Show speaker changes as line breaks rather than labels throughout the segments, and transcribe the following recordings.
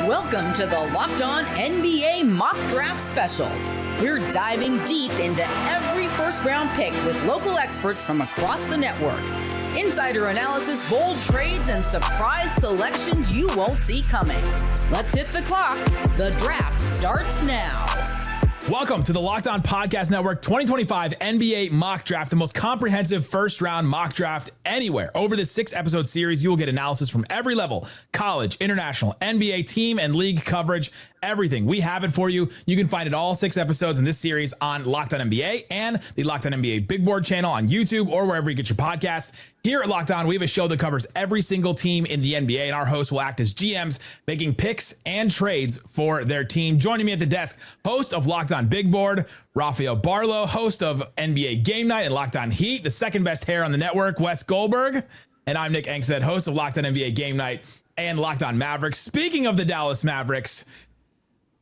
Welcome to the Locked On NBA Mock Draft Special. We're diving deep into every first-round pick with local experts from across the network. Insider analysis, bold trades, and surprise selections you won't see coming. Let's hit the clock. The draft starts now.
Welcome to the Locked On Podcast Network 2025 NBA Mock Draft, the most comprehensive first-round mock draft anywhere. Over this 6-episode series, you will get analysis from every level: college, international, NBA, team, and league coverage, everything. We have it for you. You can find it all 6 episodes in this series on Locked On NBA and the Locked On NBA Big Board channel on YouTube or wherever you get your podcasts. Here at Locked On, we have a show that covers every single team in the NBA, and our hosts will act as GMs, making picks and trades for their team. Joining me at the desk, host of Locked On Big Board, Rafael Barlow, host of NBA Game Night and Locked On Heat, the second best hair on the network, Wes Goldberg, and I'm Nick Engstead, host of Locked On NBA Game Night and Locked On Mavericks. Speaking of the Dallas Mavericks,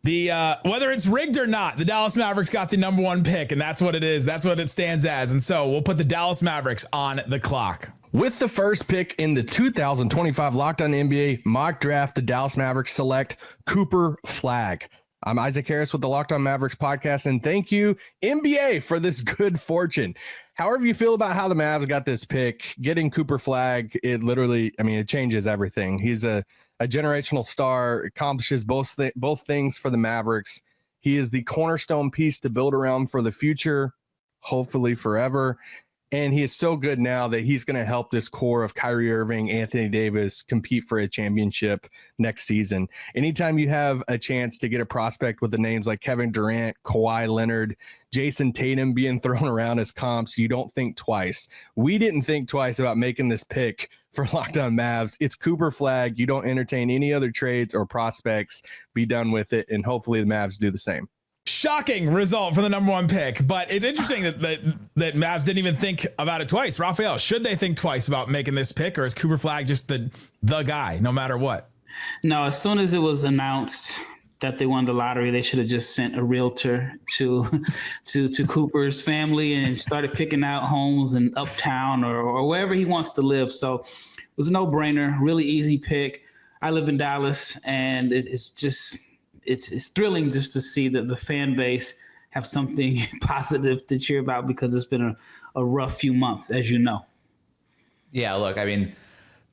whether it's rigged or not, the Dallas Mavericks got the number 1 pick, and that's what it is. That's what it stands as. And so we'll put the Dallas Mavericks on the clock.
With the first pick in the 2025 Locked On NBA Mock Draft, the Dallas Mavericks select Cooper Flagg. I'm Isaac Harris with the Locked On Mavericks podcast, and thank you, NBA, for this good fortune. However you feel about how the Mavs got this pick, getting Cooper Flagg, it changes everything. He's a generational star, accomplishes both things for the Mavericks. He is the cornerstone piece to build around for the future, hopefully forever. And he is so good now that he's going to help this core of Kyrie Irving, Anthony Davis compete for a championship next season. Anytime you have a chance to get a prospect with the names like Kevin Durant, Kawhi Leonard, Jason Tatum being thrown around as comps, you don't think twice. We didn't think twice about making this pick for Locked On Mavs. It's Cooper Flagg. You don't entertain any other trades or prospects. Be done with it, and hopefully the Mavs do the same.
Shocking result for the number 1 pick, but it's interesting that Mavs didn't even think about it twice. Rafael, should they think twice about making this pick, or is Cooper Flagg just the guy no matter what?
No, as soon as it was announced that they won the lottery, they should have just sent a realtor to Cooper's family and started picking out homes in Uptown or wherever he wants to live. So it was a no-brainer, really easy pick. I live in Dallas, and it's thrilling just to see that the fan base have something positive to cheer about, because it's been a rough few months, as you know.
Yeah, look,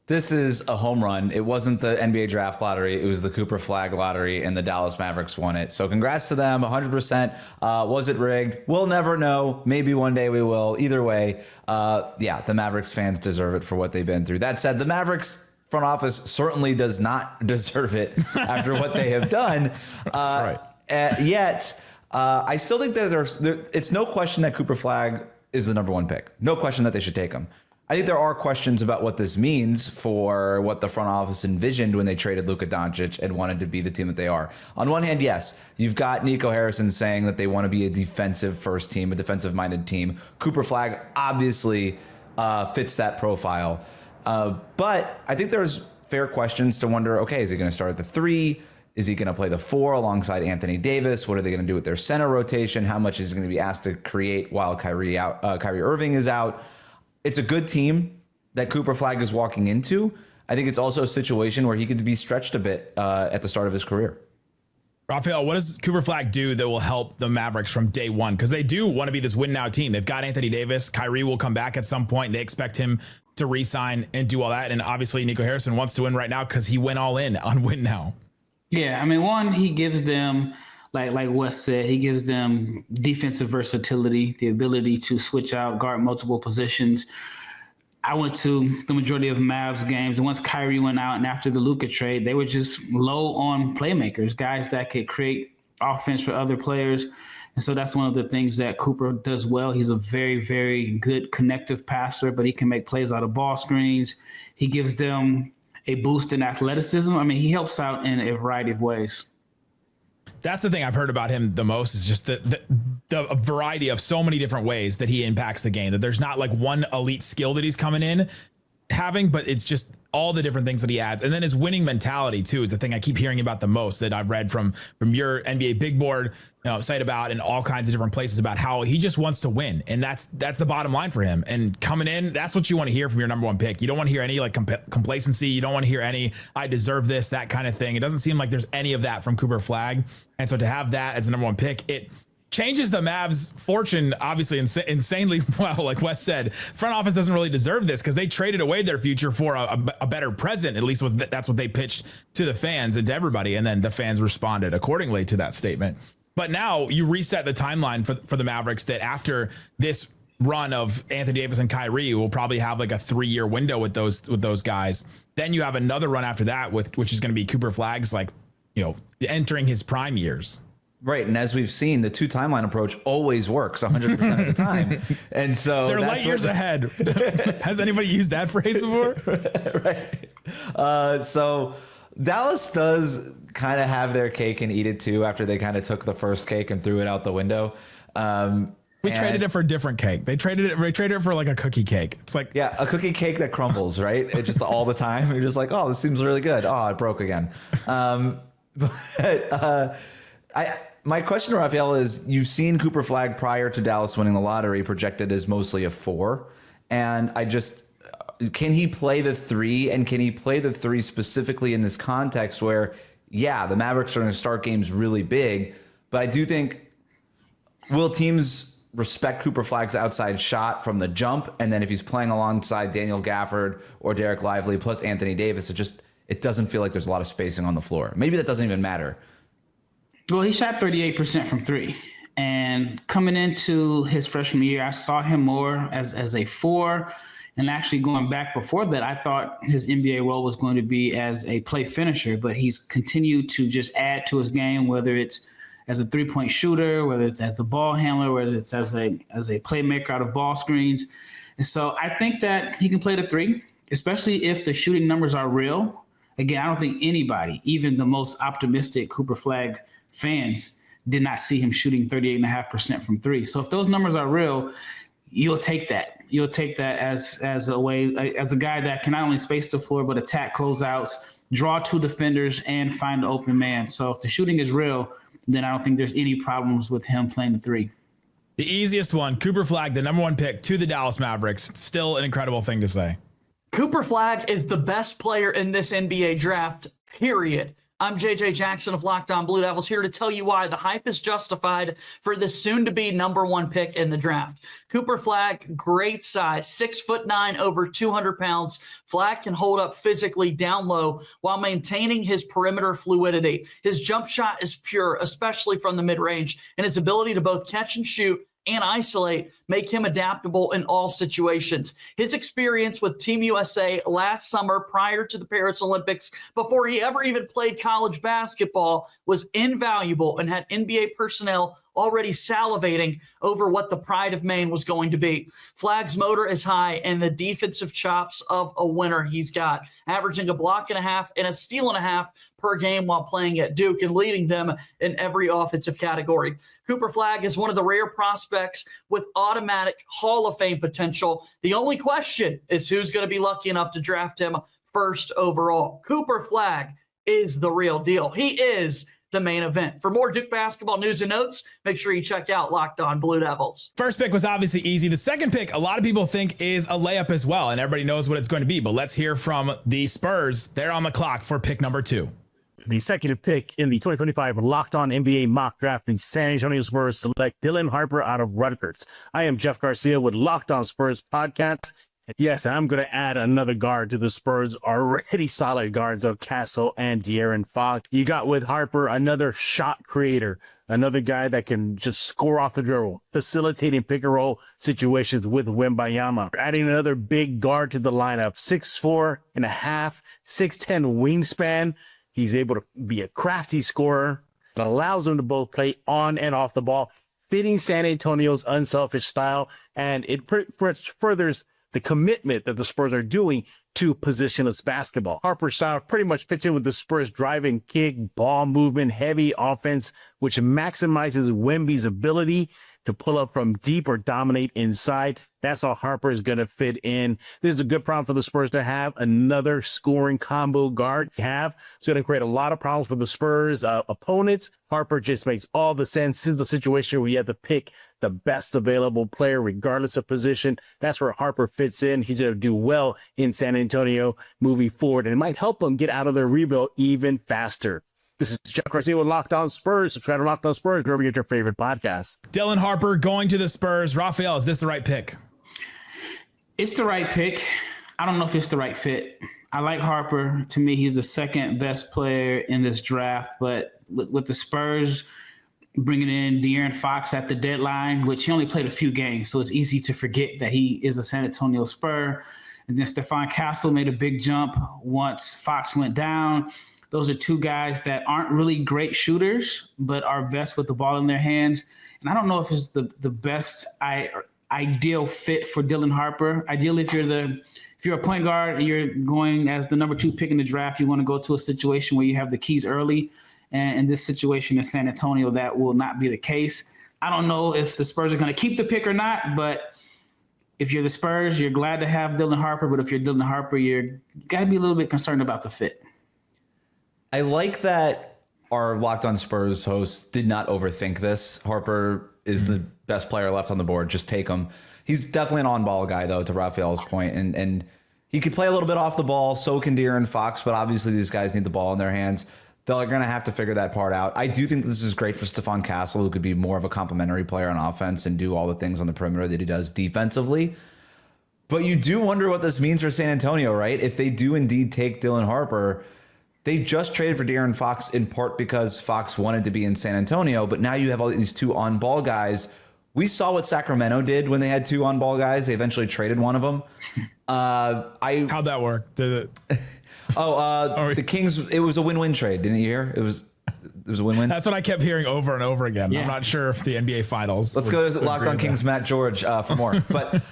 this is a home run. It wasn't the NBA draft lottery. It was the Cooper Flagg lottery, and the Dallas Mavericks won it. So congrats to them, 100%. Was it rigged? We'll never know. Maybe one day we will. Either way, the Mavericks fans deserve it for what they've been through. That said, the Mavericks front office certainly does not deserve it after what they have done.
That's right.
Yet, I still think that it's no question that Cooper Flagg is the number 1 pick. No question that they should take him. I think there are questions about what this means for what the front office envisioned when they traded Luka Doncic and wanted to be the team that they are. On one hand, yes, you've got Nico Harrison saying that they want to be a defensive first team, a defensive-minded team. Cooper Flagg obviously fits that profile. But I think there's fair questions to wonder, okay, is he going to start at the 3? Is he going to play the 4 alongside Anthony Davis? What are they going to do with their center rotation? How much is he going to be asked to create while Kyrie Irving is out? It's a good team that Cooper Flagg is walking into. I think it's also a situation where he could be stretched a bit at the start of his career.
Rafael, what does Cooper Flagg do that will help the Mavericks from day one? Because they do want to be this win now team. They've got Anthony Davis. Kyrie will come back at some point. They expect him to re-sign and do all that. And obviously Nico Harrison wants to win right now because he went all in on win now.
Yeah, one, he gives them, like Wes said, he gives them defensive versatility, the ability to switch out, guard multiple positions. I went to the majority of Mavs games, and once Kyrie went out and after the Luka trade, they were just low on playmakers, guys that could create offense for other players. And so that's one of the things that Cooper does well. He's a very, very good connective passer, but he can make plays out of ball screens. He gives them a boost in athleticism. He helps out in a variety of ways.
That's the thing I've heard about him the most, is just the variety of so many different ways that he impacts the game, that there's not like one elite skill that he's coming in having, but it's just all the different things that he adds. And then his winning mentality too is the thing I keep hearing about the most, that I've read from your NBA Big Board site about, and all kinds of different places, about how he just wants to win. And that's the bottom line for him. And coming in, that's what you want to hear from your number one pick. You don't want to hear any like complacency. You don't want to hear any, I deserve this, that kind of thing. It doesn't seem like there's any of that from Cooper Flagg. And so to have that as the number one pick, it changes the Mavs' fortune, obviously, insanely well. Like Wes said, front office doesn't really deserve this because they traded away their future for a better present. At least that's what they pitched to the fans and to everybody. And then the fans responded accordingly to that statement. But now you reset the timeline for the Mavericks, that after this run of Anthony Davis and Kyrie, will probably have like a 3-year window with those guys. Then you have another run after that, which is going to be Cooper Flagg's entering his prime years.
Right. And as we've seen, the 2 timeline approach always works 100% of the time. And so
they're light years ahead. Has anybody used that phrase before?
Right. So Dallas does kind of have their cake and eat it too, after they kind of took the first cake and threw it out the window.
We traded it for a different cake. They traded it for like a cookie cake. It's like,
yeah, a cookie cake that crumbles, right? It's just all the time. You're just like, oh, this seems really good. Oh, it broke again. My question to Raphael is, you've seen Cooper Flagg prior to Dallas winning the lottery projected as mostly a 4. And can he play the 3? And can he play the 3 specifically in this context where, yeah, the Mavericks are going to start games really big, but I do think, will teams respect Cooper Flagg's outside shot from the jump? And then if he's playing alongside Daniel Gafford or Derek Lively plus Anthony Davis, it doesn't feel like there's a lot of spacing on the floor. Maybe that doesn't even matter.
Well, he shot 38% from 3. And coming into his freshman year, I saw him more as a 4. And actually going back before that, I thought his NBA role was going to be as a play finisher, but he's continued to just add to his game, whether it's as a 3-point shooter, whether it's as a ball handler, whether it's as a playmaker out of ball screens. And so I think that he can play the 3, especially if the shooting numbers are real. Again, I don't think anybody, even the most optimistic Cooper Flagg fans, did not see him shooting 38.5% from 3. So if those numbers are real, you'll take that. You'll take that as a guy that can not only space the floor, but attack closeouts, draw 2 defenders, and find the open man. So if the shooting is real, then I don't think there's any problems with him playing the 3.
The easiest one, Cooper Flagg, the number 1 pick to the Dallas Mavericks. Still an incredible thing to say.
Cooper Flagg is the best player in this NBA draft, period. I'm JJ Jackson of Locked On Blue Devils, here to tell you why the hype is justified for this soon-to-be number 1 pick in the draft. Cooper Flagg, great size, 6'9", over 200 pounds. Flagg can hold up physically down low while maintaining his perimeter fluidity. His jump shot is pure, especially from the mid-range, and his ability to both catch and shoot and isolate make him adaptable in all situations. His experience with Team USA last summer prior to the Paris Olympics, before he ever even played college basketball, was invaluable and had NBA personnel already salivating over what the pride of Maine was going to be. Flagg's motor is high and the defensive chops of a winner he's got, averaging a block and a half and a steal and a half per game while playing at Duke and leading them in every offensive category. Cooper Flagg is one of the rare prospects with automatic Hall of Fame potential. The only question is who's going to be lucky enough to draft him first overall. Cooper Flagg is the real deal. He is the main event. For more Duke basketball news and notes, make sure you check out Locked On Blue Devils.
First pick was obviously easy. The second pick, a lot of people think is a layup as well, and everybody knows what it's going to be. But let's hear from the Spurs. They're on the clock for pick number 2.
The second pick in the 2025 Locked On NBA mock draft, the San Antonio Spurs select Dylan Harper out of Rutgers. I am Jeff Garcia with Locked On Spurs podcast. Yes, I'm going to add another guard to the Spurs' already solid guards of Castle and De'Aaron Fox. You got with Harper another shot creator, another guy that can just score off the dribble, facilitating pick and roll situations with Wembayama. Adding another big guard to the lineup, 6'4.5", 6'10" wingspan. He's able to be a crafty scorer that allows him to both play on and off the ball, fitting San Antonio's unselfish style, and it furthers the commitment that the Spurs are doing to positionless basketball. Harper's style pretty much fits in with the Spurs' driving, kick, ball movement, heavy offense, which maximizes Wemby's ability to pull up from deep or dominate inside. That's how Harper is going to fit in. This is a good problem for the Spurs to have. Another scoring combo guard It's going to create a lot of problems for the Spurs opponents. Harper just makes all the sense. This is a situation where you have to pick the best available player regardless of position. That's where Harper fits in. He's going to do well in San Antonio moving forward, and it might help them get out of their rebuild even faster. This is Jeff Garcia with Locked On Spurs. Subscribe to Locked On Spurs wherever you get your favorite podcast.
Dylan Harper going to the Spurs. Raphael, is this the right pick?
It's the right pick. I don't know if it's the right fit. I like Harper. To me, he's the second best player in this draft. But with the Spurs bringing in De'Aaron Fox at the deadline, which he only played a few games, so it's easy to forget that he is a San Antonio Spur. And then Stephon Castle made a big jump once Fox went down. Those are two guys that aren't really great shooters, but are best with the ball in their hands. And I don't know if it's the best ideal fit for Dylan Harper. Ideally, if you're a point guard and you're going as the number 2 pick in the draft, you want to go to a situation where you have the keys early. And in this situation in San Antonio, that will not be the case. I don't know if the Spurs are going to keep the pick or not, but if you're the Spurs, you're glad to have Dylan Harper. But if you're Dylan Harper, you got to be a little bit concerned about the fit.
I like that our Locked On Spurs host did not overthink this. Harper is the best player left on the board. Just take him. He's definitely an on-ball guy, though, to Raphael's point. And he could play a little bit off the ball. So can De'Aaron Fox. But obviously these guys need the ball in their hands. They're going to have to figure that part out. I do think this is great for Stephon Castle, who could be more of a complementary player on offense and do all the things on the perimeter that he does defensively. But you do wonder what this means for San Antonio, right? If they do indeed take Dylan Harper, they just traded for De'Aaron Fox in part because Fox wanted to be in San Antonio, but now you have all these 2 on-ball guys. We saw what Sacramento did when they had 2 on-ball guys. They eventually traded one of them.
How'd that work?
The Kings, it was a win-win trade. Didn't you hear? It was a win-win.
That's what I kept hearing over and over again. Yeah. I'm not sure if the NBA Finals.
Let's go to Locked On Kings, Matt George, for more. But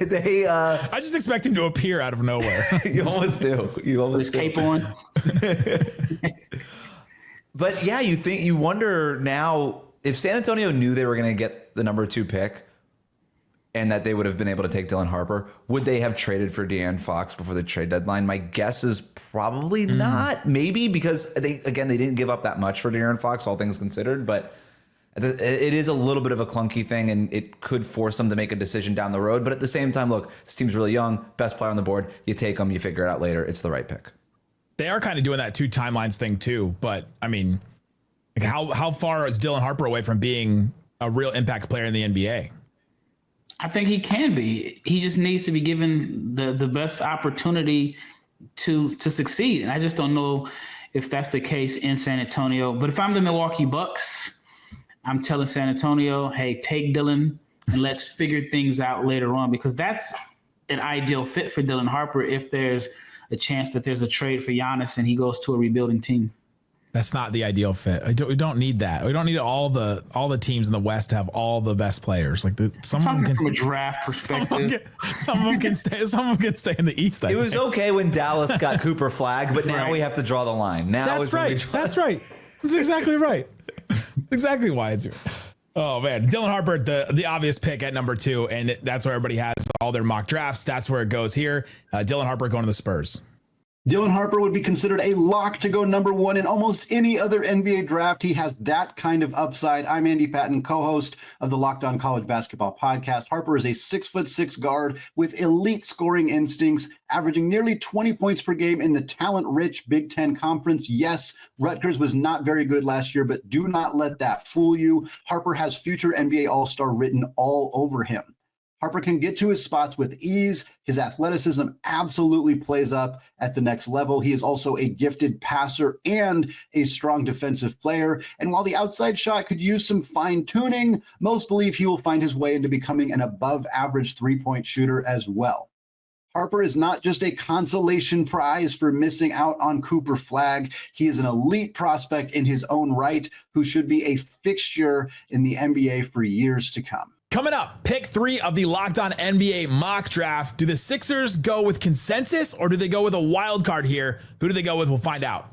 they.
I just expect him to appear out of nowhere.
You almost do. You always
do. Cape on.
But yeah, you wonder now if San Antonio knew they were going to get the number 2 pick and that they would have been able to take Dylan Harper, would they have traded for De'Aaron Fox before the trade deadline? My guess is probably not. Maybe because they didn't give up that much for De'Aaron Fox, all things considered. But it is a little bit of a clunky thing, and it could force them to make a decision down the road. But at the same time, look, this team's really young, best player on the board. You take them, you figure it out later. It's the right pick.
They are kind of doing that 2 timelines thing too. But I mean, like how far is Dylan Harper away from being a real impact player in the NBA?
I think he can be. He just needs to be given the best opportunity to succeed. And I just don't know if that's the case in San Antonio. But if I'm the Milwaukee Bucks, I'm telling San Antonio, hey, take Dylan and let's figure things out later on, because that's an ideal fit for Dylan Harper if there's a chance that there's a trade for Giannis and he goes to a rebuilding team.
That's not the ideal fit. We don't need that. We don't need all the teams in the West to have all the best players. Like some of them can,
from a draft perspective.
Some of them can stay. Some of them can stay in the East.
It was okay when Dallas got Cooper Flagg, but now we have to draw the line. Now
that's right. That's right. That's exactly right. That's exactly why it's here. Oh man, Dylan Harper, the obvious pick at number 2, and that's where everybody has all their mock drafts. That's where it goes here. Dylan Harper going to the Spurs.
Dylan Harper would be considered a lock to go number 1 in almost any other NBA draft. He has that kind of upside. I'm Andy Patton, co-host of the Locked On College Basketball Podcast. Harper is a 6'6" guard with elite scoring instincts, averaging nearly 20 points per game in the talent-rich Big Ten Conference. Yes, Rutgers was not very good last year, but do not let that fool you. Harper has future NBA All-Star written all over him. Harper can get to his spots with ease. His athleticism absolutely plays up at the next level. He is also a gifted passer and a strong defensive player. And while the outside shot could use some fine tuning, most believe he will find his way into becoming an above average 3-point shooter as well. Harper is not just a consolation prize for missing out on Cooper Flagg. He is an elite prospect in his own right who should be a fixture in the NBA for years to come.
Coming up, pick 3 of the Locked On NBA mock draft. Do the Sixers go with consensus or do they go with a wild card here? Who do they go with? We'll find out.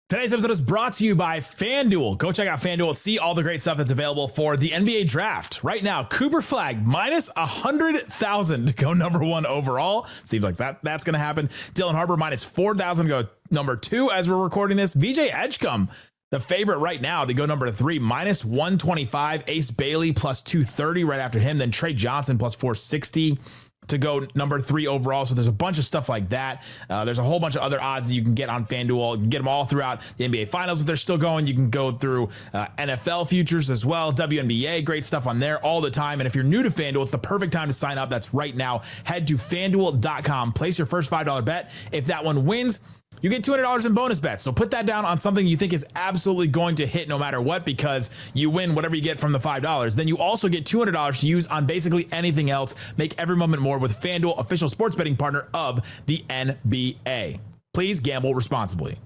Today's episode is brought to you by FanDuel. Go check out FanDuel. See all the great stuff that's available for the NBA draft. Right now, Cooper Flagg minus 100,000 to go number 1 overall. Seems like that's going to happen. Dylan Harper minus 4,000 to go number 2 as we're recording this. VJ Edgecombe, the favorite right now to go number 3, minus 125. Ace Bailey plus 230 right after him. Then Trey Johnson plus 460. To go number 3 overall. So there's a bunch of stuff like that. There's a whole bunch of other odds that you can get on FanDuel. You can get them all throughout the NBA Finals if they're still going. You can go through NFL futures as well. WNBA, great stuff on there all the time. And if you're new to FanDuel, it's the perfect time to sign up. That's right now. Head to FanDuel.com. Place your first $5 bet. If that one wins, you get $200 in bonus bets. So put that down on something you think is absolutely going to hit no matter what, because you win whatever you get from the $5. Then you also get $200 to use on basically anything else. Make every moment more with FanDuel, official sports betting partner of the NBA. Please gamble responsibly.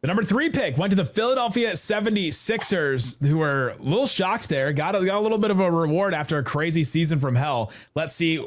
The number 3 pick went to the Philadelphia 76ers, who were a little shocked there. Got a little bit of a reward after a crazy season from hell. Let's see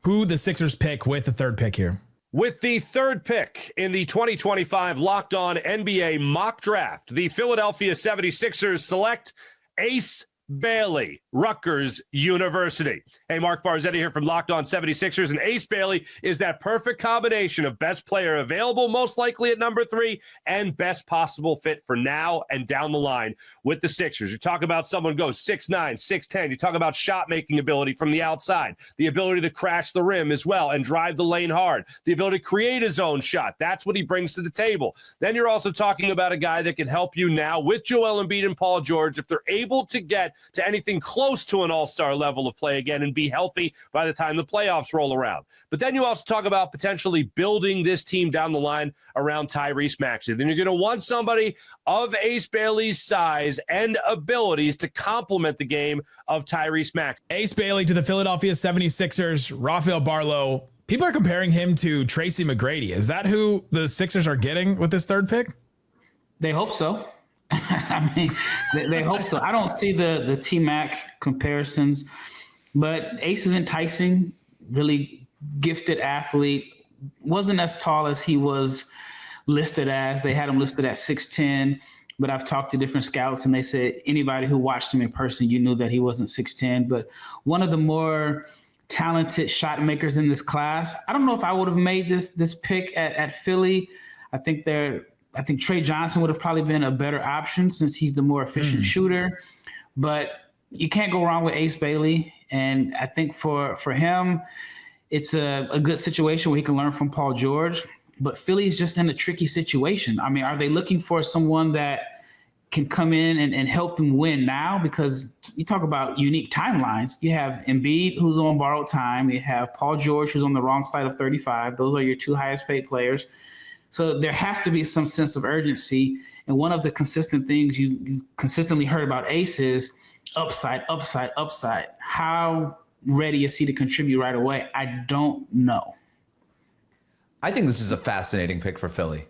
who the Sixers pick with the 3rd pick here.
With the 3rd pick in the 2025 Locked On NBA mock draft, the Philadelphia 76ers select Ace Bailey, Rutgers University. Hey, Mark Farzetti here from Locked On 76ers, and Ace Bailey is that perfect combination of best player available, most likely at number 3, and best possible fit for now and down the line with the Sixers. You talk about someone goes 6'9", 6'10". You talk about shot-making ability from the outside, the ability to crash the rim as well and drive the lane hard, the ability to create his own shot. That's what he brings to the table. Then you're also talking about a guy that can help you now with Joel Embiid and Paul George if they're able to get to anything close to an all-star level of play again and be healthy by the time the playoffs roll around. But then you also talk about potentially building this team down the line around Tyrese Maxey. Then you're going to want somebody of Ace Bailey's size and abilities to complement the game of Tyrese Maxey.
Ace Bailey to the Philadelphia 76ers, Rafael Barlow. People are comparing him to Tracy McGrady. Is that who the Sixers are getting with this 3rd pick?
They hope so. I mean, they hope so. I don't see the T-Mac comparisons, but Ace is enticing, really gifted athlete. Wasn't as tall as he was listed as. They had him listed at 6'10", but I've talked to different scouts, and they said anybody who watched him in person, you knew that he wasn't 6'10", but one of the more talented shot makers in this class. I don't know if I would have made this pick at Philly. I think Trey Johnson would have probably been a better option since he's the more efficient shooter, but you can't go wrong with Ace Bailey. And I think for him, it's a good situation where he can learn from Paul George, but Philly's just in a tricky situation. I mean, are they looking for someone that can come in and help them win now? Because you talk about unique timelines. You have Embiid, who's on borrowed time. You have Paul George, who's on the wrong side of 35. Those are your 2 highest paid players. So there has to be some sense of urgency. And one of the consistent things you've consistently heard about Ace is upside, upside, upside. How ready is he to contribute right away? I don't know.
I think this is a fascinating pick for Philly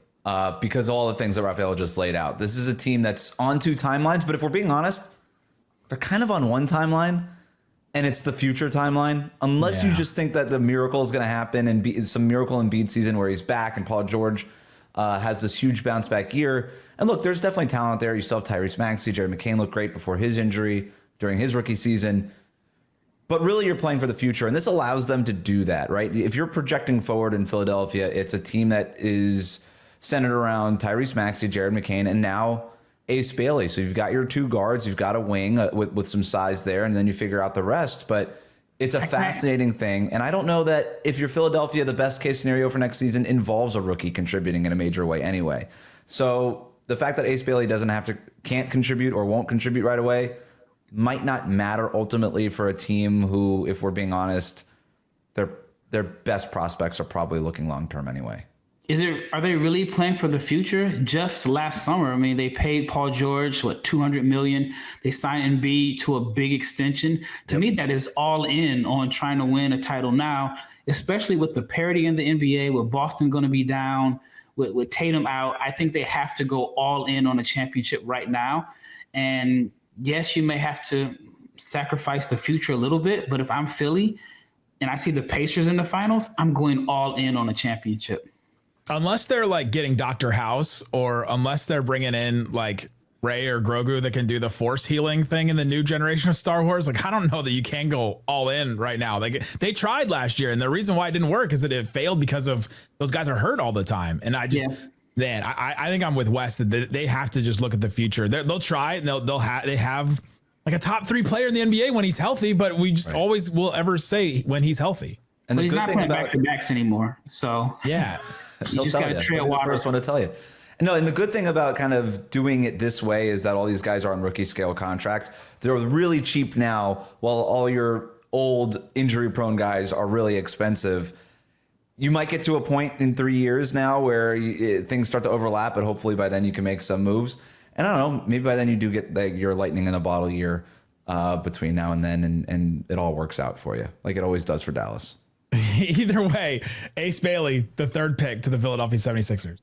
because of all the things that Rafael just laid out. This is a team that's on 2 timelines, but if we're being honest, they're kind of on 1 timeline, and it's the future timeline. Unless you just think that the miracle is going to happen and be some miracle Embiid season where he's back and Paul George has this huge bounce back year. And look, there's definitely talent there. You still have Tyrese Maxey. Jared McCain looked great before his injury during his rookie season. But really, you're playing for the future, and this allows them to do that, right? If you're projecting forward in Philadelphia, it's a team that is centered around Tyrese Maxey, Jared McCain, and now Ace Bailey. So you've got your 2 guards, you've got a wing with some size there, and then you figure out the rest. But it's a fascinating thing. And I don't know that if you're Philadelphia, the best case scenario for next season involves a rookie contributing in a major way anyway. So the fact that Ace Bailey can't contribute or won't contribute right away might not matter ultimately for a team who, if we're being honest, their best prospects are probably looking long-term anyway.
Are they really playing for the future? Just last summer, I mean, they paid Paul George, $200 million. They signed Embiid to a big extension. To me, that is all in on trying to win a title now, especially with the parity in the NBA, with Boston going to be down, with Tatum out. I think they have to go all in on a championship right now. And yes, you may have to sacrifice the future a little bit, but if I'm Philly and I see the Pacers in the finals, I'm going all in on a championship.
Unless they're like getting Dr. House, or unless they're bringing in like Rey or Grogu that can do the force healing thing in the new generation of Star Wars. Like, I don't know that you can go all in right now. Like, they tried last year, and the reason why it didn't work is that it failed because of those guys are hurt all the time. And I just, man, I think I'm with Wes that they have to just look at the future. They'll try it, and they have like a top 3 player in the NBA when he's healthy, but we just always will ever say when he's healthy.
And he's not playing back-to-backs anymore. So
yeah,
you just got to trail water.
First one to tell you. No, and the good thing about kind of doing it this way is that all these guys are on rookie scale contracts. They're really cheap now, while all your old injury-prone guys are really expensive. You might get to a point in 3 years now where things start to overlap, but hopefully by then you can make some moves. And I don't know, maybe by then you do get like your lightning in a bottle year between now and then, and it all works out for you, like it always does for Dallas.
Either way, Ace Bailey, the 3rd pick to the Philadelphia 76ers.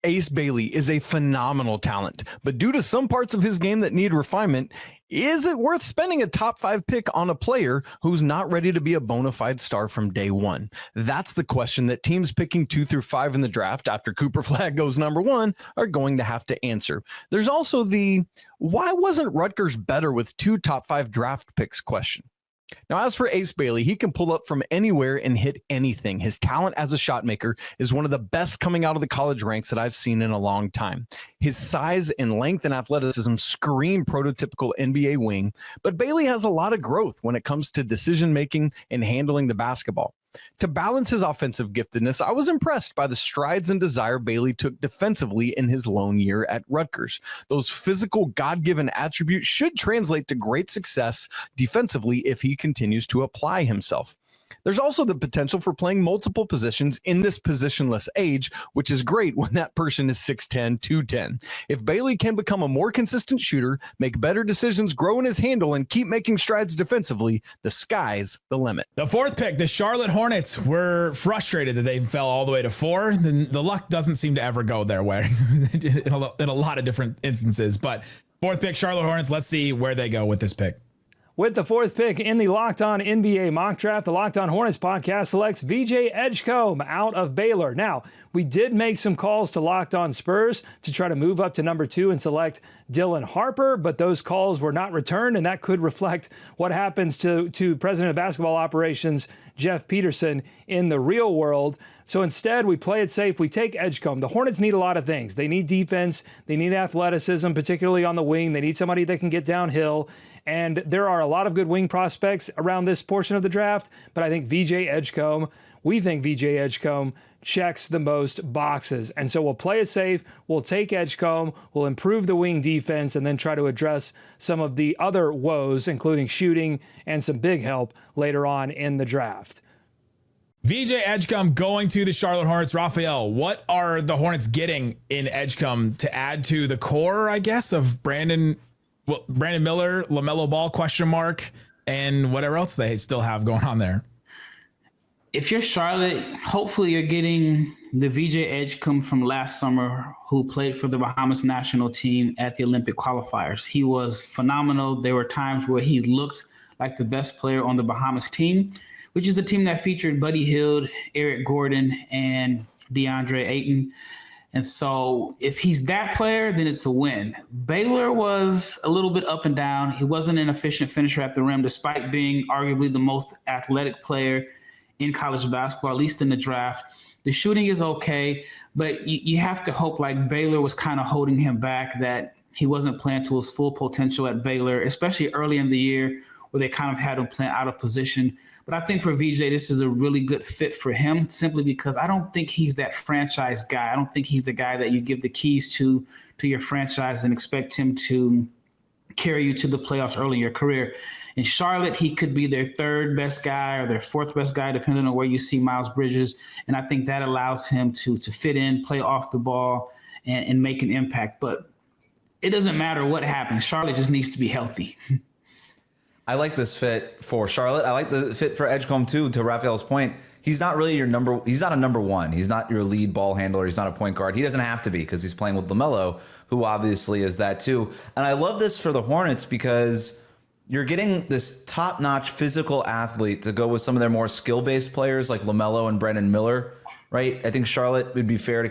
Ace Bailey is a phenomenal talent, but due to some parts of his game that need refinement, is it worth spending a top 5 pick on a player who's not ready to be a bona fide star from day one? That's the question that teams picking 2 through 5 in the draft after Cooper Flagg goes number 1 are going to have to answer. There's also the why wasn't Rutgers better with 2 top 5 draft picks question. Now, as for Ace Bailey, he can pull up from anywhere and hit anything. His talent as a shot maker is one of the best coming out of the college ranks that I've seen in a long time. His size and length and athleticism scream prototypical NBA wing, but Bailey has a lot of growth when it comes to decision making and handling the basketball. To balance his offensive giftedness, I was impressed by the strides and desire Bailey took defensively in his lone year at Rutgers. Those physical, God-given attributes should translate to great success defensively if he continues to apply himself. There's also the potential for playing multiple positions in this positionless age, which is great when that person is 6'10", 210. If Bailey can become a more consistent shooter, make better decisions, grow in his handle, and keep making strides defensively, the sky's the limit.
The 4th pick, the Charlotte Hornets, were frustrated that they fell all the way to 4. The luck doesn't seem to ever go their way in a lot of different instances. But 4th pick, Charlotte Hornets, let's see where they go with this pick.
With the 4th pick in the Locked On NBA mock draft, the Locked On Hornets podcast selects VJ Edgecombe out of Baylor. Now, we did make some calls to Locked On Spurs to try to move up to number 2 and select Dylan Harper, but those calls were not returned, and that could reflect what happens to President of Basketball Operations Jeff Peterson in the real world. So instead, we play it safe. We take Edgecombe. The Hornets need a lot of things. They need defense. They need athleticism, particularly on the wing. They need somebody that can get downhill. And there are a lot of good wing prospects around this portion of the draft, but I think we think VJ Edgecombe checks the most boxes. And so we'll play it safe. We'll take Edgecombe. We'll improve the wing defense and then try to address some of the other woes, including shooting and some big help later on in the draft.
VJ Edgecombe going to the Charlotte Hornets. Raphael, what are the Hornets getting in Edgecombe to add to the core, I guess, of Brandon Miller, LaMelo Ball ? And whatever else they still have going on there?
If you're Charlotte, hopefully you're getting the VJ Edgecombe from last summer who played for the Bahamas national team at the Olympic qualifiers. He was phenomenal. There were times where he looked like the best player on the Bahamas team, which is a team that featured Buddy Hield, Eric Gordon, and DeAndre Ayton. And so if he's that player, then it's a win. Baylor was a little bit up and down. He wasn't an efficient finisher at the rim, despite being arguably the most athletic player in college basketball, at least in the draft. The shooting is okay, but you have to hope, like Baylor was kind of holding him back, that he wasn't playing to his full potential at Baylor, especially early in the year where they kind of had him playing out of position. But I think for VJ, this is a really good fit for him, simply because I don't think he's that franchise guy. I don't think he's the guy that you give the keys to your franchise and expect him to carry you to the playoffs early in your career. In Charlotte, he could be their 3rd best guy or their 4th best guy, depending on where you see Miles Bridges. And I think that allows him to fit in, play off the ball, and make an impact. But it doesn't matter what happens. Charlotte just needs to be healthy.
I like this fit for Charlotte. I like the fit for Edgecombe too, to Raphael's point. He's not really he's not a number 1. He's not your lead ball handler. He's not a point guard. He doesn't have to be, because he's playing with LaMelo, who obviously is that too. And I love this for the Hornets because you're getting this top-notch physical athlete to go with some of their more skill-based players like LaMelo and Brandon Miller. right? I think Charlotte would be fair to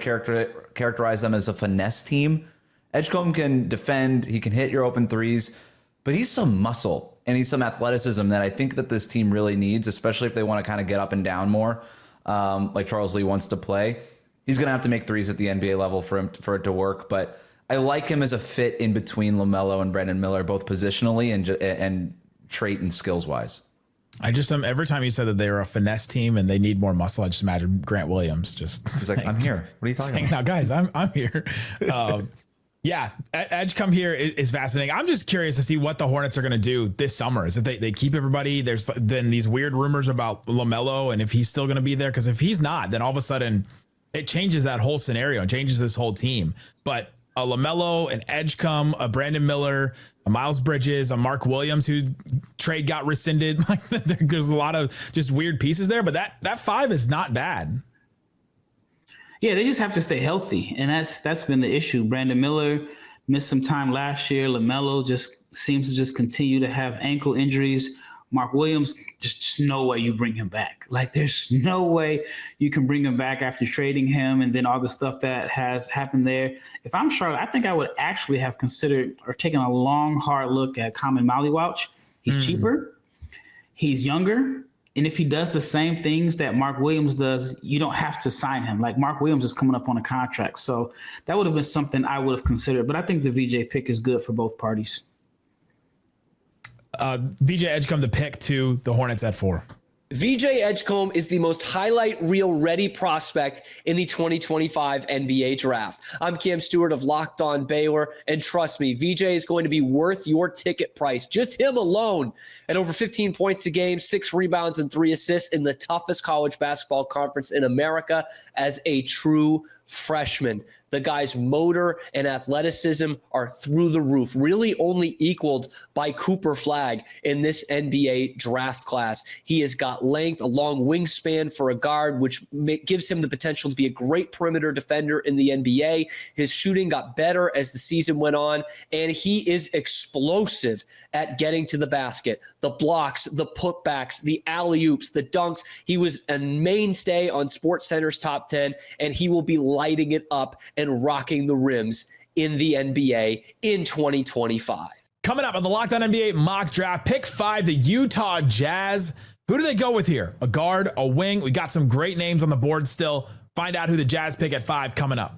characterize them as a finesse team. Edgecombe can defend, he can hit your open threes, but he's some muscle and he's some athleticism that I think that this team really needs, especially if they want to kind of get up and down more, like Charles Lee wants to play. He's going to have to make threes at the NBA level for it to work, but I like him as a fit in between LaMelo and Brandon Miller, both positionally and trait and skills wise.
I just every time you said that they were a finesse team and they need more muscle, I just imagine Grant Williams he's
like, I'm here. What are you talking about?
Now, guys, I'm here. Yeah, Edgecombe here is fascinating. I'm just curious to see what the Hornets are going to do this summer. Is if they keep everybody, there's then these weird rumors about LaMelo and if he's still going to be there, because if he's not, then all of a sudden it changes that whole scenario and changes this whole team. But a LaMelo, an Edgecombe, a Brandon Miller, a Miles Bridges, a Mark Williams, whose trade got rescinded. Like there's a lot of just weird pieces there, but that five is not bad.
Yeah, they just have to stay healthy, and that's been the issue. Brandon Miller missed some time last year. LaMelo just seems to just continue to have ankle injuries. Mark Williams, just no way you bring him back. Like, there's no way you can bring him back after trading him and then all the stuff that has happened there. If I'm Charlotte, I think I would actually have considered or taken a long, hard look at Common Maliwauch. He's cheaper. He's younger. And if he does the same things that Mark Williams does, you don't have to sign him. Like, Mark Williams is coming up on a contract. So that would have been something I would have considered. But I think the VJ pick is good for both parties.
VJ Edgecombe, the pick to the Hornets at 4.
VJ Edgecombe is the most highlight reel ready prospect in the 2025 NBA draft. I'm Cam Stewart of Locked On Baylor, and trust me, VJ is going to be worth your ticket price. Just him alone at over 15 points a game, 6 rebounds and 3 assists in the toughest college basketball conference in America as a true freshman. The guy's motor and athleticism are through the roof, really only equaled by Cooper Flagg in this NBA draft class. He has got length, a long wingspan for a guard, which gives him the potential to be a great perimeter defender in the NBA. His shooting got better as the season went on, and he is explosive at getting to the basket. The blocks, the putbacks, the alley-oops, the dunks. He was a mainstay on SportsCenter's top 10, and he will be lighting it up and rocking the rims in the NBA in 2025.
Coming up on the Locked On NBA mock draft, pick 5, the Utah Jazz. Who do they go with here? A guard, a wing? We got some great names on the board still. Find out who the Jazz pick at 5 coming up.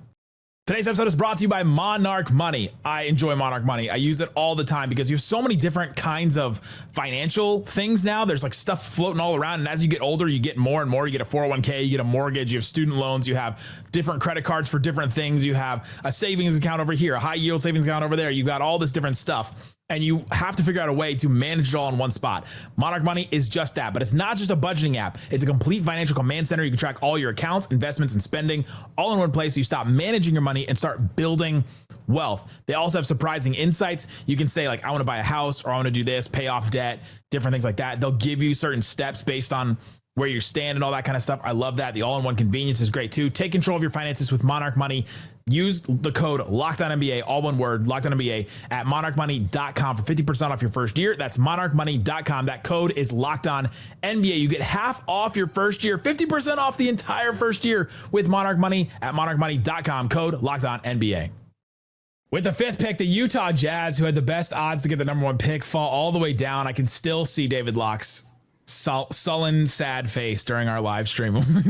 Today's episode is brought to you by Monarch Money. I enjoy Monarch Money. I use it all the time because you have so many different kinds of financial things now. There's like stuff floating all around. And as you get older, you get more and more. You get a 401k, you get a mortgage, you have student loans, you have different credit cards for different things. You have a savings account over here, a high yield savings account over there. You've got all this different stuff. And you have to figure out a way to manage it all in one spot. Monarch Money is just that, but it's not just a budgeting app. It's a complete financial command center. You can track all your accounts, investments, and spending all in one place so you stop managing your money and start building wealth. They also have surprising insights. You can say, like, I want to buy a house, or I want to do this, pay off debt, different things like that. They'll give you certain steps based on where you stand and all that kind of stuff. I love that. The all-in-one convenience is great too. Take control of your finances with Monarch Money. Use the code LOCKEDONNBA, all one word, LOCKEDONNBA, at monarchmoney.com for 50% off your first year. That's monarchmoney.com. That code is LOCKEDONNBA. You get half off your first year, 50% off the entire first year with Monarch Money at monarchmoney.com. Code LOCKEDONNBA. With the 5th pick, the Utah Jazz, who had the best odds to get the number 1 pick, fall all the way down. I can still see David Locke's sullen, sad face during our live stream when we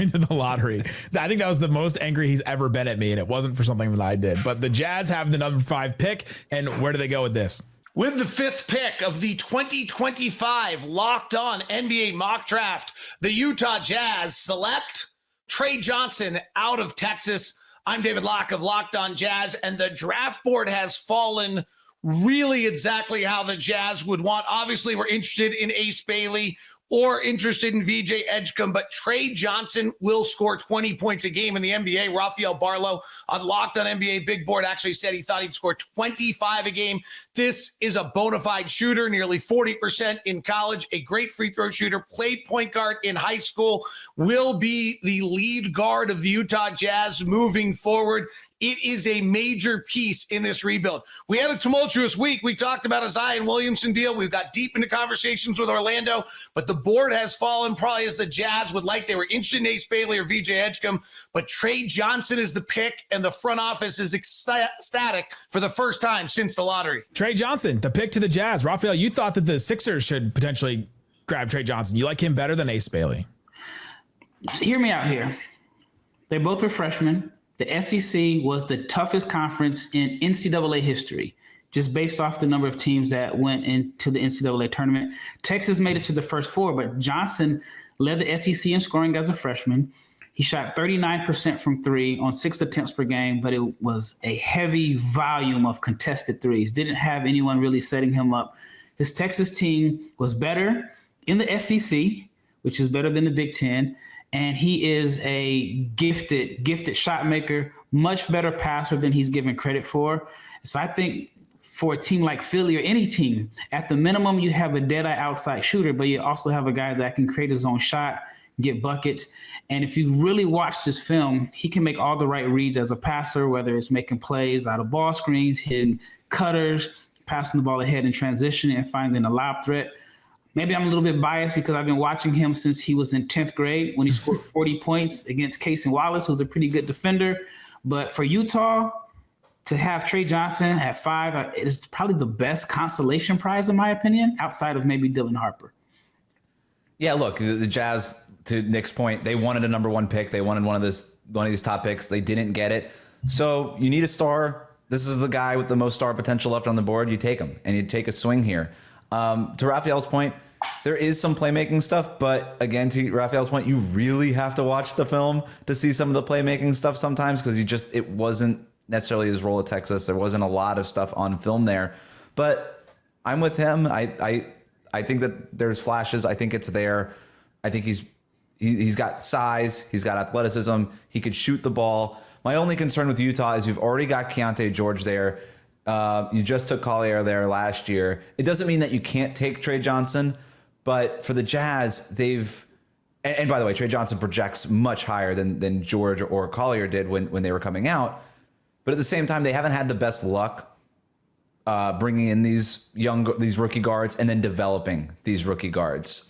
did the lottery. I think that was the most angry he's ever been at me, and it wasn't for something that I did. But the Jazz have the number 5 pick, and where do they go with this?
With the 5th pick of the 2025 Locked On NBA mock draft, the Utah Jazz select Trey Johnson out of Texas. I'm David Locke of Locked On Jazz, and the draft board has fallen really exactly how the Jazz would want. Obviously, we're interested in Ace Bailey or interested in VJ Edgecombe, but Trey Johnson will score 20 points a game in the NBA. Rafael Barlow on Locked On NBA Big Board actually said he thought he'd score 25 a game. This is a bona fide shooter, nearly 40% in college, a great free throw shooter, played point guard in high school, will be the lead guard of the Utah Jazz moving forward. It is a major piece in this rebuild. We had a tumultuous week. We talked about a Zion Williamson deal. We've got deep into conversations with Orlando, but the board has fallen probably as the Jazz would like. They were interested in Ace Bailey or VJ Edgecombe, but Trey Johnson is the pick, and the front office is ecstatic for the first time since the lottery.
Trey Johnson, the pick to the Jazz. Raphael, you thought that the Sixers should potentially grab Trey Johnson. You like him better than Ace Bailey.
Hear me out here. They both were freshmen. The SEC was the toughest conference in NCAA history, just based off the number of teams that went into the NCAA tournament. Texas made it to the first four, but Johnson led the SEC in scoring as a freshman. He shot 39% from three on 6 attempts per game, but it was a heavy volume of contested threes. Didn't have anyone really setting him up. His Texas team was better in the SEC, which is better than the Big Ten, and he is a gifted shot maker, much better passer than he's given credit for. So I think for a team like Philly or any team, at the minimum, you have a dead-eye outside shooter, but you also have a guy that can create his own shot, get buckets. And if you really watch this film, he can make all the right reads as a passer, whether it's making plays out of ball screens, hitting cutters, passing the ball ahead in transition, and finding a lob threat. Maybe I'm a little bit biased because I've been watching him since he was in 10th grade when he scored 40 points against Casey Wallace, who's a pretty good defender. But for Utah, to have Trey Johnson at 5 is probably the best consolation prize, in my opinion, outside of maybe Dylan Harper.
Yeah, look, the Jazz, to Nick's point, they wanted a number 1 pick. They wanted one of these top picks. They didn't get it. So you need a star. This is the guy with the most star potential left on the board. You take him, and you take a swing here. To Raphael's point, there is some playmaking stuff, but again, to Raphael's point, you really have to watch the film to see some of the playmaking stuff sometimes, because it wasn't necessarily his role at Texas. There wasn't a lot of stuff on film there, but I'm with him. I think that there's flashes. I think it's there. I think he's got size. He's got athleticism. He could shoot the ball. My only concern with Utah is you've already got Keontae George there. You just took Collier there last year. It doesn't mean that you can't take Trey Johnson, but for the Jazz, and by the way, Trey Johnson projects much higher than George or Collier did when they were coming out. But at the same time, they haven't had the best luck bringing in these rookie guards and then developing these rookie guards.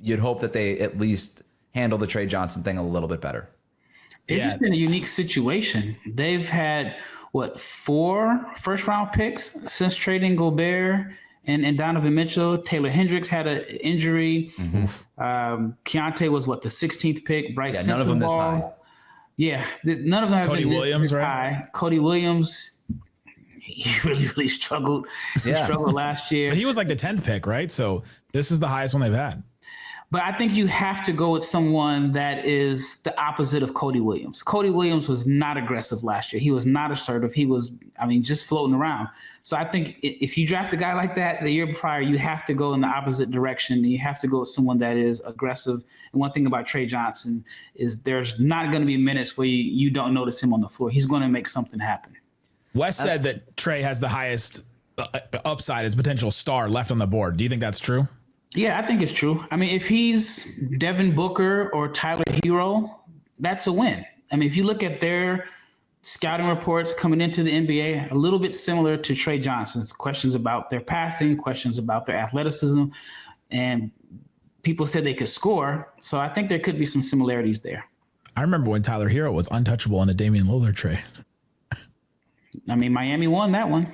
You'd hope that they at least handle the Trey Johnson thing a little bit better.
They're just in a unique situation. They've had 4 first-round picks since trading Gobert and Donovan Mitchell. Taylor Hendricks had an injury. Mm-hmm. Keontae was the 16th pick. Bryce
none of them this high.
Yeah, none of them have
Cody
been
Williams,
this
right?
high. Cody Williams, he really struggled. He struggled last year.
But he was like the 10th pick, right? So this is the highest one they've had.
But I think you have to go with someone that is the opposite of Cody Williams. Cody Williams was not aggressive last year. He was not assertive. He was, just floating around. So I think if you draft a guy like that the year prior, you have to go in the opposite direction. You have to go with someone that is aggressive. And one thing about Trey Johnson is there's not going to be minutes where you don't notice him on the floor. He's going to make something happen.
Wes said that Trey has the highest upside as potential star left on the board. Do you think that's true?
Yeah, I think it's true. If he's Devin Booker or Tyler Hero, that's a win. If you look at their scouting reports coming into the NBA, a little bit similar to Trey Johnson's. Questions about their passing, questions about their athleticism, and people said they could score. So I think there could be some similarities there.
I remember when Tyler Hero was untouchable in a Damian Lillard trade.
Miami won that one.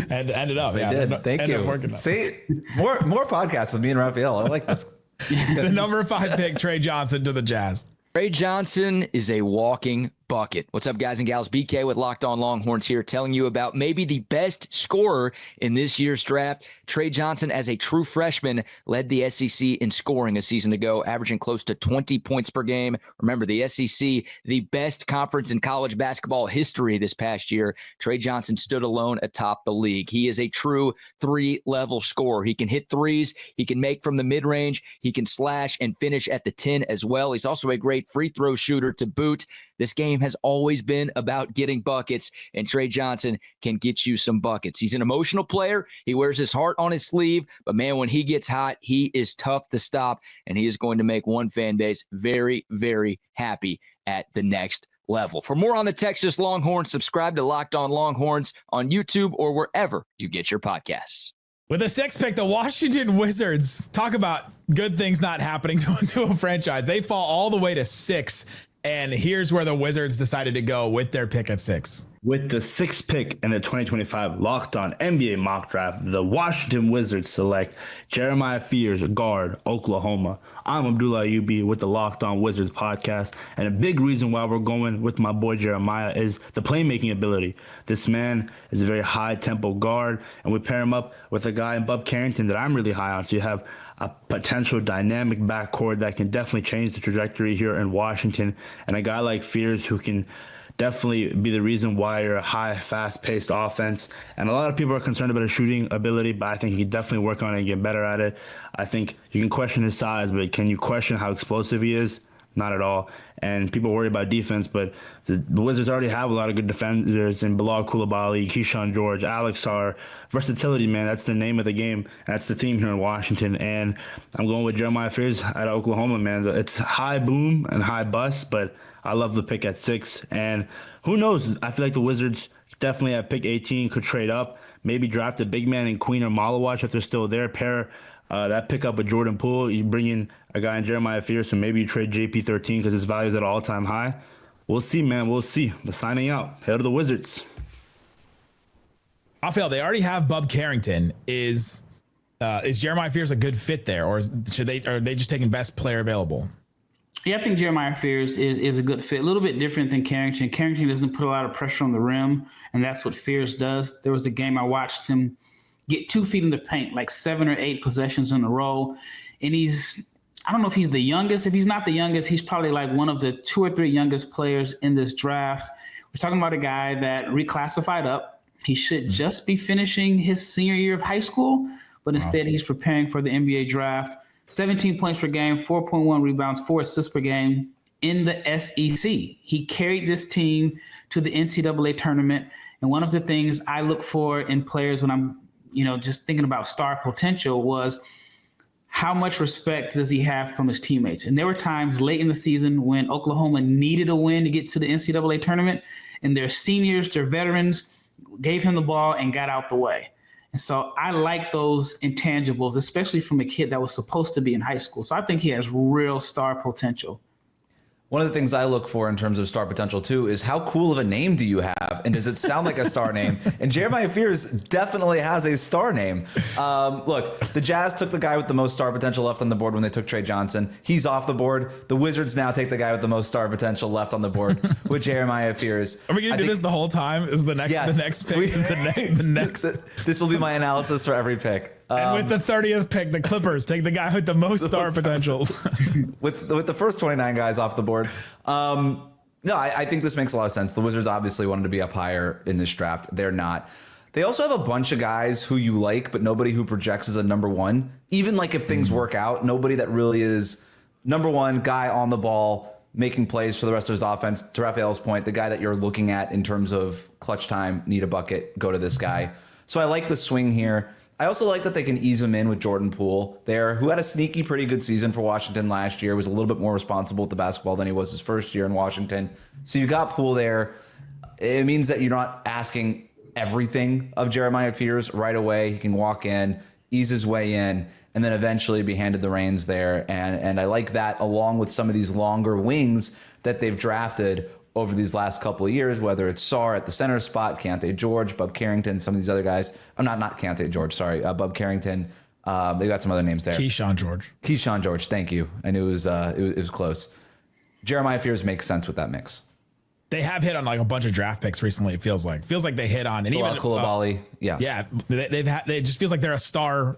And ended up.
They did. Thank you. See, more podcasts with me and Raphael. I like this.
The number 5 pick, Trey Johnson to the Jazz.
Trey Johnson is a walking bucket. What's up, guys and gals? BK with Locked On Longhorns here, telling you about maybe the best scorer in this year's draft. Trey Johnson, as a true freshman, led the SEC in scoring a season ago, averaging close to 20 points per game. Remember, the SEC, the best conference in college basketball history this past year. Trey Johnson stood alone atop the league. He is a true 3-level scorer. He can hit threes. He can make from the mid-range. He can slash and finish at the 10 as well. He's also a great free throw shooter to boot. This game has always been about getting buckets, and Trey Johnson can get you some buckets. He's an emotional player. He wears his heart on his sleeve, but man, when he gets hot, he is tough to stop, and he is going to make one fan base very, very happy at the next level. For more on the Texas Longhorns, subscribe to Locked On Longhorns on YouTube or wherever you get your podcasts.
With the 6th pick, the Washington Wizards, talk about good things not happening to a franchise. They fall all the way to 6. And here's where the Wizards decided to go with their pick at 6.
With the 6th pick in the 2025 Locked On NBA Mock Draft, the Washington Wizards select Jeremiah Fears, guard, Oklahoma. I'm Abdullah Ayubi with the Locked On Wizards podcast, and a big reason why we're going with my boy Jeremiah is the playmaking ability. This man is a very high-tempo guard, and we pair him up with a guy in Bub Carrington that I'm really high on, so you have a potential dynamic backcourt that can definitely change the trajectory here in Washington, and a guy like Fears who can definitely be the reason why you're a high, fast-paced offense. And a lot of people are concerned about his shooting ability, but I think he can definitely work on it and get better at it. I think you can question his size, but can you question how explosive he is? Not at all. And people worry about defense, but the Wizards already have a lot of good defenders in Bilal Coulibaly, Keyshawn George, Alex Sarr. Versatility, man, that's the name of the game. That's the theme here in Washington. And I'm going with Jeremiah Fears out of Oklahoma, man. It's high boom and high bust, but I love the pick at 6. And who knows? I feel like the Wizards definitely at pick 18 could trade up, maybe draft a big man in Queen or Malawach if they're still there, pair that pickup with Jordan Poole. You bring in a guy in Jeremiah Fears, so maybe you trade JP13 because his value is at an all-time high. We'll see, man. We'll see. The signing out. Head to the Wizards.
Rafael, they already have Bub Carrington. Is Jeremiah Fears a good fit there, or are they just taking best player available?
Yeah, I think Jeremiah Fears is a good fit. A little bit different than Carrington. Carrington doesn't put a lot of pressure on the rim, and that's what Fears does. There was a game I watched him get 2 feet in the paint, like 7 or 8 possessions in a row. And I don't know if he's the youngest. If he's not the youngest, he's probably like one of the 2 or 3 youngest players in this draft. We're talking about a guy that reclassified up. He should just be finishing his senior year of high school, but instead he's preparing for the NBA draft. 17 points per game, 4.1 rebounds, 4 assists per game in the SEC. He carried this team to the NCAA tournament. And one of the things I look for in players when I'm just thinking about star potential was how much respect does he have from his teammates? And there were times late in the season when Oklahoma needed a win to get to the NCAA tournament, and their seniors, their veterans, gave him the ball and got out the way. And so I like those intangibles, especially from a kid that was supposed to be in high school. So I think he has real star potential.
One of the things I look for in terms of star potential, too, is how cool of a name do you have? And does it sound like a star name? And Jeremiah Fears definitely has a star name. Look, the Jazz took the guy with the most star potential left on the board when they took Trey Johnson. He's off the board. The Wizards now take the guy with the most star potential left on the board with Jeremiah Fears.
Are we going to do this the whole time? Is the next pick? The next?
This will be my analysis for every pick.
And with the 30th pick, the Clippers take the guy with the most star potential.
with the first 29 guys off the board. I think this makes a lot of sense. The Wizards obviously wanted to be up higher in this draft. They're not. They also have a bunch of guys who you like, but nobody who projects as a number one. Even like if things work out, nobody that really is number one guy on the ball, making plays for the rest of his offense. To Raphael's point, the guy that you're looking at in terms of clutch time, need a bucket, go to this guy. So I like the swing here. I also like that they can ease him in with Jordan Poole there, who had a sneaky, pretty good season for Washington last year, was a little bit more responsible with the basketball than he was his first year in Washington. So you got Poole there. It means that you're not asking everything of Jeremiah Fears right away. He can walk in, ease his way in, and then eventually be handed the reins there. And I like that along with some of these longer wings that they've drafted over these last couple of years, whether it's Sarr at the center spot, Kante George, Bub Carrington, some of these other guys. I'm not Kante George, sorry. Bub Carrington. They got some other names there.
Keyshawn George. Thank you. I knew it was close. Jeremiah Fears makes sense with that mix. They have hit on like a bunch of draft picks recently. It feels like they hit on, and even
Coulibaly.
They just feels like they're a star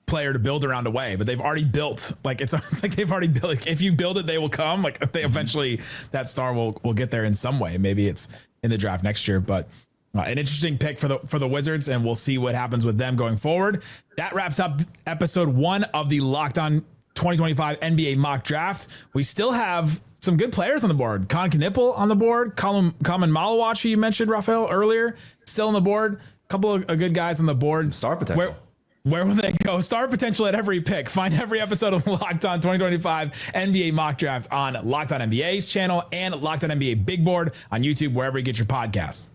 player to build around away, but they've already built, like it's like they've already built, like if you build it, they will come. Like they eventually, that star will get there in some way. Maybe it's in the draft next year, but an interesting pick for the Wizards, and we'll see what happens with them going forward. That wraps up episode 1 of the Locked On 2025 NBA Mock Draft. We still have some good players on the board. Con Knipple on the board. Common Malawach, you mentioned, Raphael, earlier, still on the board. A couple of good guys on the board.
Some star potential.
Where will they go? Star potential at every pick. Find every episode of Locked On 2025 NBA Mock Draft on Locked On NBA's channel and Locked On NBA Big Board on YouTube, wherever you get your podcasts.